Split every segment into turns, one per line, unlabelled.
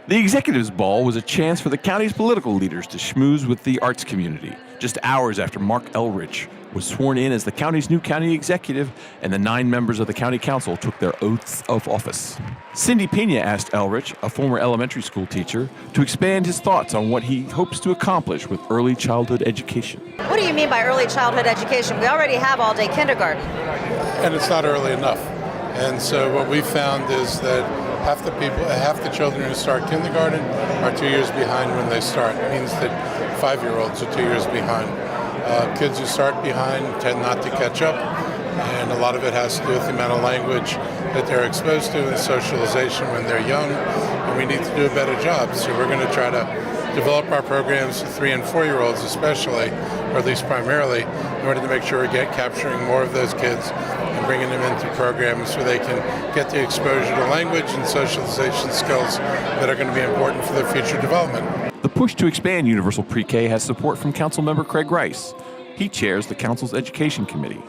The Executives Ball was a chance for the county's political leaders to schmooze with the arts community, just hours after Marc Elrich was sworn in as the county's new county executive and the 9 members of the county council took their oaths of office. Cindy Pena asked Elrich, a former elementary school teacher, to expand his thoughts on what he hopes to accomplish with early childhood education.
What do you mean by early childhood education? We already have all-day kindergarten.
And it's not early enough. And so what we found is that half the children who start kindergarten are 2 years behind when they start. It means that 5-year-olds are 2 years behind. Kids who start behind tend not to catch up, and a lot of it has to do with the amount of language that they're exposed to and socialization when they're young, and we need to do a better job. So we're going to try to develop our programs for 3- and 4-year-olds especially, or at least primarily, in order to make sure we're capturing more of those kids and bringing them into programs so they can get the exposure to language and socialization skills that are going to be important for their future development.
The push to expand universal pre-K has support from Councilmember Craig Rice. He chairs the council's education committee.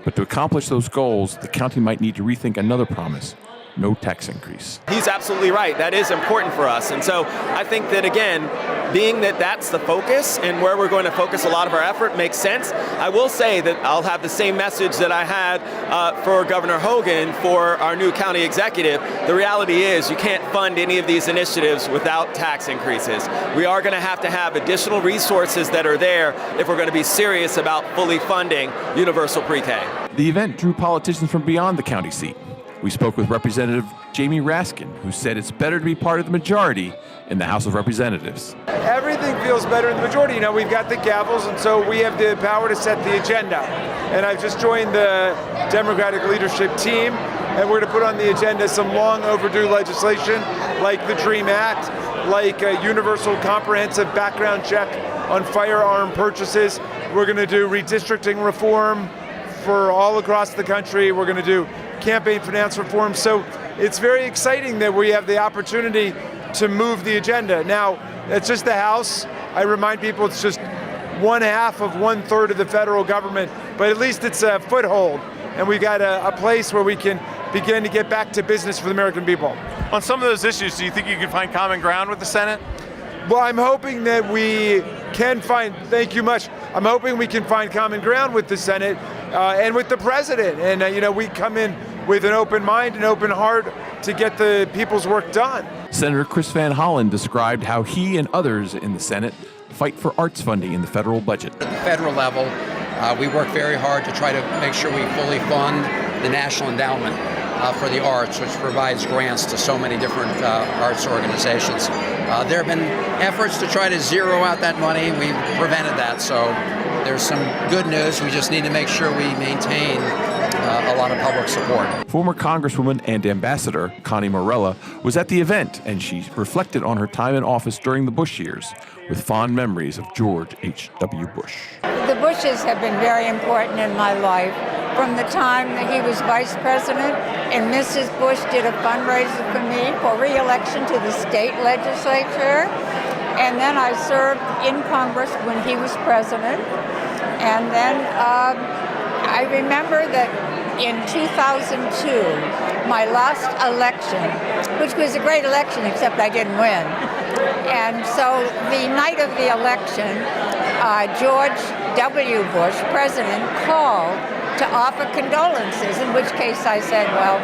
But to accomplish those goals, the county might need to rethink another promise: no tax increase.
He's absolutely right. That is important for us. And so I think that, again, being that that's the focus and where we're going to focus a lot of our effort makes sense. I will say that I'll have the same message that I had for Governor Hogan for our new county executive. The reality is you can't fund any of these initiatives without tax increases. We are going to have additional resources that are there if we're going to be serious about fully funding universal pre-K.
The event drew politicians from beyond the county seat. We spoke with Representative Jamie Raskin, who said it's better to be part of the majority in the House of Representatives.
Everything feels better in the majority. You know, we've got the gavels, and so we have the power to set the agenda. And I've just joined the Democratic leadership team, and we're going to put on the agenda some long overdue legislation, like the DREAM Act, like a universal comprehensive background check on firearm purchases. We're going to do redistricting reform for all across the country. We're going to do campaign finance reform. So it's very exciting that we have the opportunity to move the agenda. Now, it's just the House. I remind people it's just 1/2 of 1/3 of the federal government, but at least it's a foothold, and we've got a place where we can begin to get back to business for the American people.
On some of those issues, do you think you can find common ground with the Senate?
Well, I'm hoping that we can find, thank you much, I'm hoping we can find common ground with the Senate and with the President. And, we come in with an open mind and open heart to get the people's work done.
Senator Chris Van Hollen described how he and others in the Senate fight for arts funding in the federal budget.
At the federal level, we work very hard to try to make sure we fully fund the National Endowment for the Arts, which provides grants to so many different arts organizations. There have been efforts to try to zero out that money. We prevented that, so there's some good news. We just need to make sure we maintain a lot of public support.
Former Congresswoman and Ambassador Connie Morella was at the event, and she reflected on her time in office during the Bush years with fond memories of George H.W. Bush.
The Bushes have been very important in my life. From the time that he was vice president and Mrs. Bush did a fundraiser for me for re-election to the state legislature. And then I served in Congress when he was president. And then I remember that in 2002, my last election, which was a great election except I didn't win. And so the night of the election, George W. Bush, president, called to offer condolences, in which case I said, well,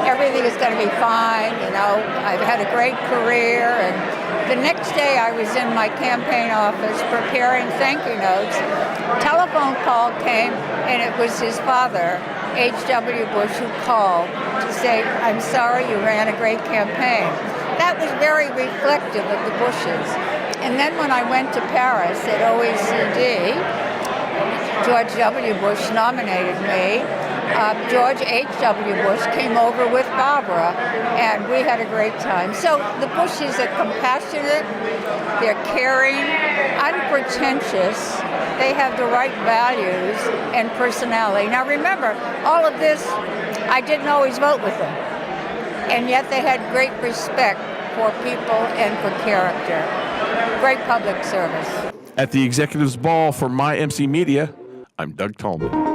everything is going to be fine, I've had a great career. And the next day I was in my campaign office preparing thank you notes. Telephone call came, and it was his father, H.W. Bush, who called to say, I'm sorry, you ran a great campaign. That was very reflective of the Bushes. And then when I went to Paris at OECD, George W. Bush nominated me. George H.W. Bush came over with Barbara, and we had a great time. So the Bushes are compassionate, they're caring, unpretentious, they have the right values and personality. Now remember, all of this, I didn't always vote with them, and yet they had great respect for people and for character. Great public service.
At the Executives Ball for My MC Media, I'm Doug Tallman.